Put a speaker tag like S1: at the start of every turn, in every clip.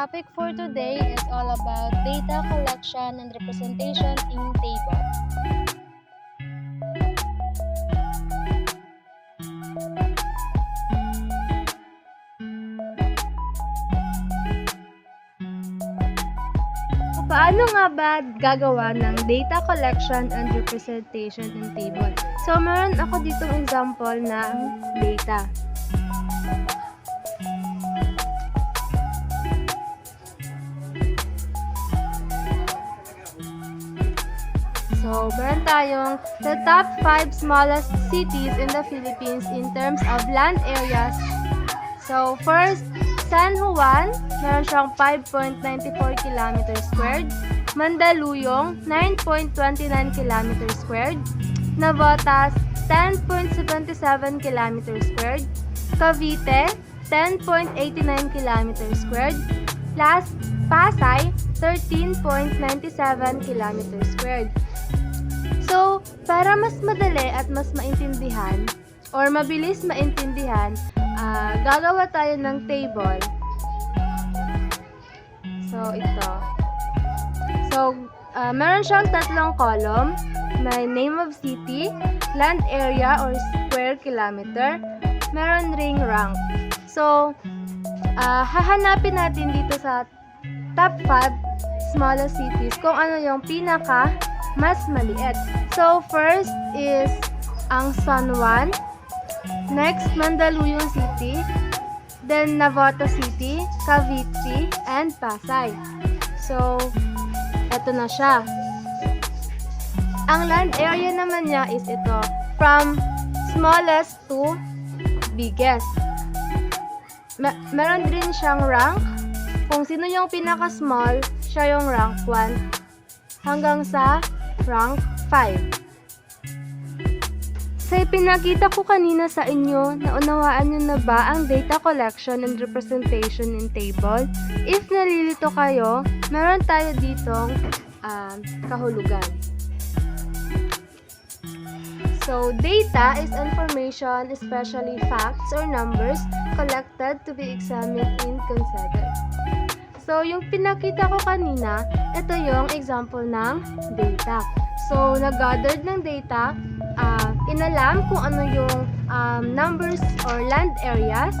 S1: topic for today is all about data collection and representation in table. Paano nga ba gagawa ng data collection and representation in table? So, meron ako ditong example ng data. So, meron tayong the top 5 smallest cities in the Philippines in terms of land areas. So, first, San Juan, meron siyang 5.94 km squared. Mandaluyong, 9.29 km squared. Navotas, 10.77 km squared. Cavite, 10.89 km squared. Last, Pasay, 13.97 km squared. So, para mas madali at mas maintindihan, or mabilis maintindihan, gagawa tayo ng table. So, ito. So, meron siyang tatlong column. May name of city, land area or square kilometer, meron ring rank. So, hahanapin natin dito sa top 5 smallest cities kung ano yung pinaka mas maliit. So, first is ang San Juan. Next, Mandaluyong City, then Navotas City, Cavite, and Pasay. So, eto na siya. Ang land area naman niya is ito, from smallest to biggest. Meron din siyang rank. Kung sino yung pinaka-small, siya yung rank 1 hanggang sa rank 5. Sa ipinakita ko kanina sa inyo, naunawaan nyo na ba ang data collection and representation in table? If nalilito kayo, meron tayo ditong kahulugan. So, data is information, especially facts or numbers, collected to be examined and considered. So, yung pinakita ko kanina, ito yung example ng data. So, nag-gathered ng data, inalam kung ano yung numbers or land areas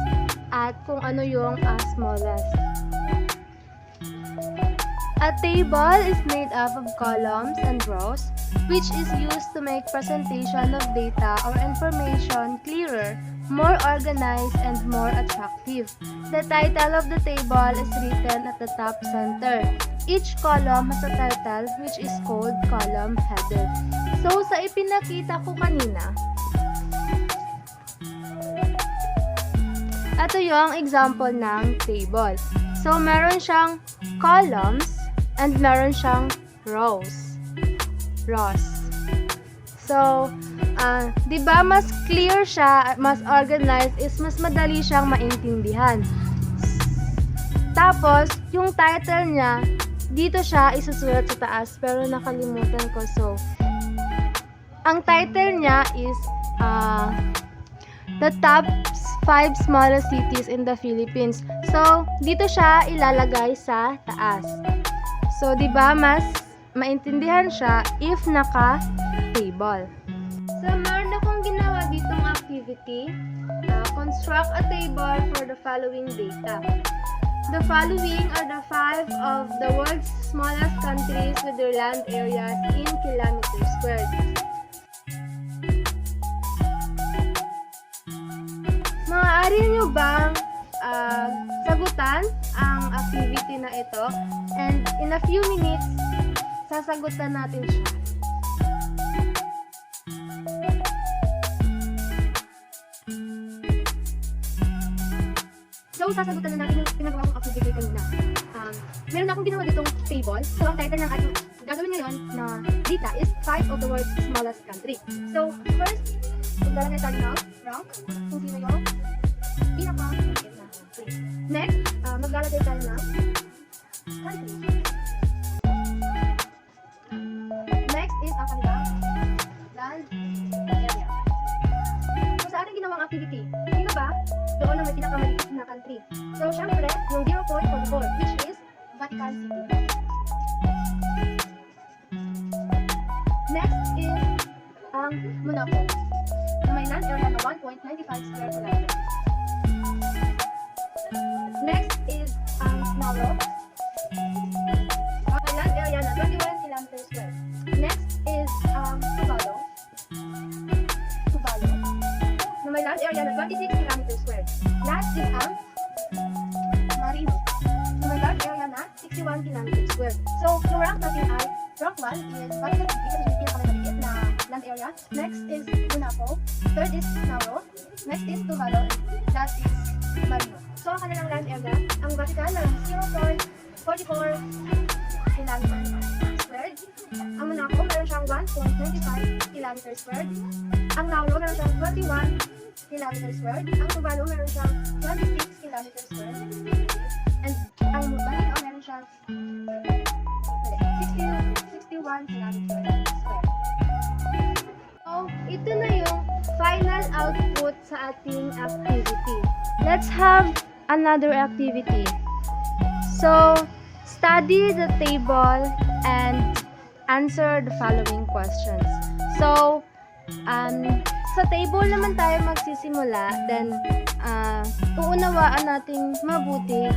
S1: at kung ano yung smallest. A table is made up of columns and rows, which is used to make presentation of data or information clearer, more organized, and more attractive. The title of the table is written at the top center. Each column has a title which is called column header. So, sa ipinakita ko kanina, ito yung example ng table. So, meron siyang columns and meron siyang rows. So, di ba mas clear siya, mas organized, is mas madali siyang maintindihan. Tapos, yung title niya, dito siya isusulat sa taas, pero nakalimutan ko. So, ang title niya is the top 5 smallest cities in the Philippines. So, dito siya ilalagay sa taas. So, di ba mas maintindihan siya if naka-table. So, meron akong ginawa ditong activity. Construct a table for the following data. The following are the 5 of the world's smallest countries with their land areas in kilometers squared. Maaari nyo bang sagutan ang activity na ito? And in a few minutes, sasagutan natin siya. So, sasagutan na natin yung pinagawa kong activity kanina. Meron akong ginawa ditong table. So, ang title ng ating gagawin ngayon na data is 5 of the world's smallest country. So, first, maglalagay tayo ng rank, kung sino yung pinaka-maliit na country. Next, maglalagay tayo ng country. Next is ang kanilang land area. So, sa ating ginawang activity, sino ba doon ang may pinakamaliit na country? So, syempre, yung 0.44, which is
S2: Vatican City. Next is ang Monaco, na may land area na 1.95 square kilometers. Next is ang Nauru, may land area na 21 kilometers square. Next is Tuvalu, na may land area na 26 kilometers square. Last is ang Marino, na may land area na 61 kilometers square. So, yung rank natin ay rank 1 is Vatican City kasi yung pinakamaliit na land area. Next is Monaco. Third is Nauru. Next is Tuvalu. Last is Marino. So, ang kanilang land area, ang Vatican na 0.44 kilometers squared. Ang Monaco meron siyang 1.95 kilometers squared. Ang Nauru meron siyang 21 kilometers squared. Ang Tuvalu meron siyang 26 kilometers squared. And ang Marino meron siyang 61 kilometers squared.
S1: So, ito na yung final output sa ating activity. Let's have another activity. So, study the table and answer the following questions. So, sa table naman tayo magsisimula, then uunawain nating mabuti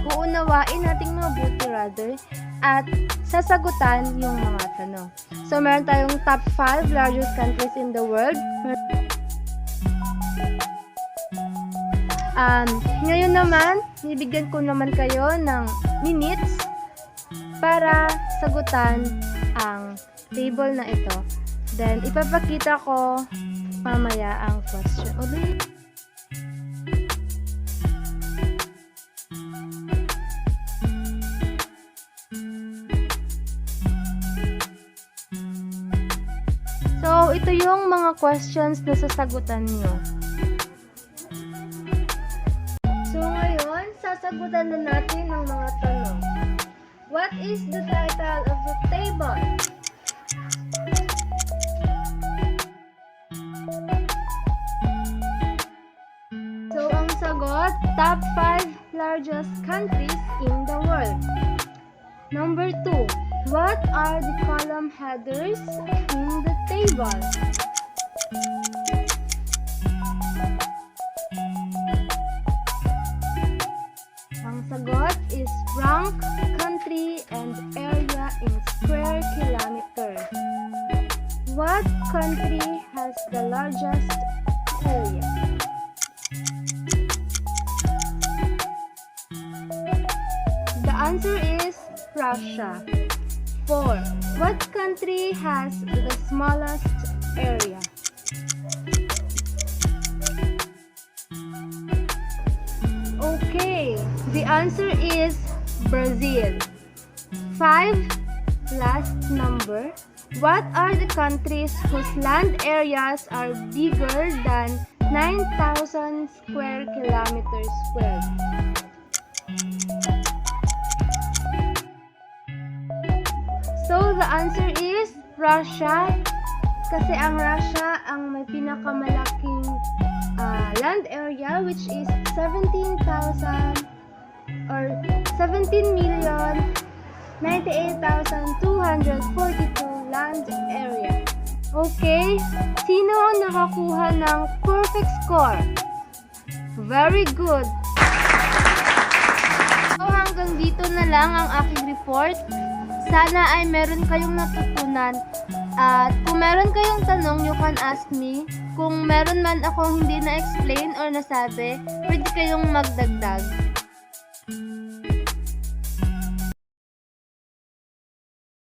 S1: rather, at sasagutan yung mga tanong. So, meron tayong top 5 largest countries in the world. Ngayon naman, bibigyan ko naman kayo ng minutes para sagutan ang table na ito. Then, ipapakita ko mamaya ang question ulit. So, ito yung mga questions na sasagutan nyo. So, ngayon, sasagutan na natin ang mga tanong. What is the title of the table? So, ang sagot, top 5 largest countries in the world. Number 2, what are the column headers in the table? Ang sagot is rank, country, and area in square kilometer. What country has the largest area? The answer is Russia. 4. What country has the smallest area? Okay, the answer is Brazil. 5. Last number. What are the countries whose land areas are bigger than 9,000 square kilometers squared? So, the answer is Russia. Kasi ang Russia ang may pinakamalaking land area, which is 17,000 or 17,098,242 land area. Okay, sino ang nakakuha ng perfect score? Very good. So, hanggang dito na lang ang aking report. Sana ay meron kayong natutunan. At kung meron kayong tanong, you can ask me. Kung meron man akong hindi na-explain or nasabi, pwede kayong magdagdag.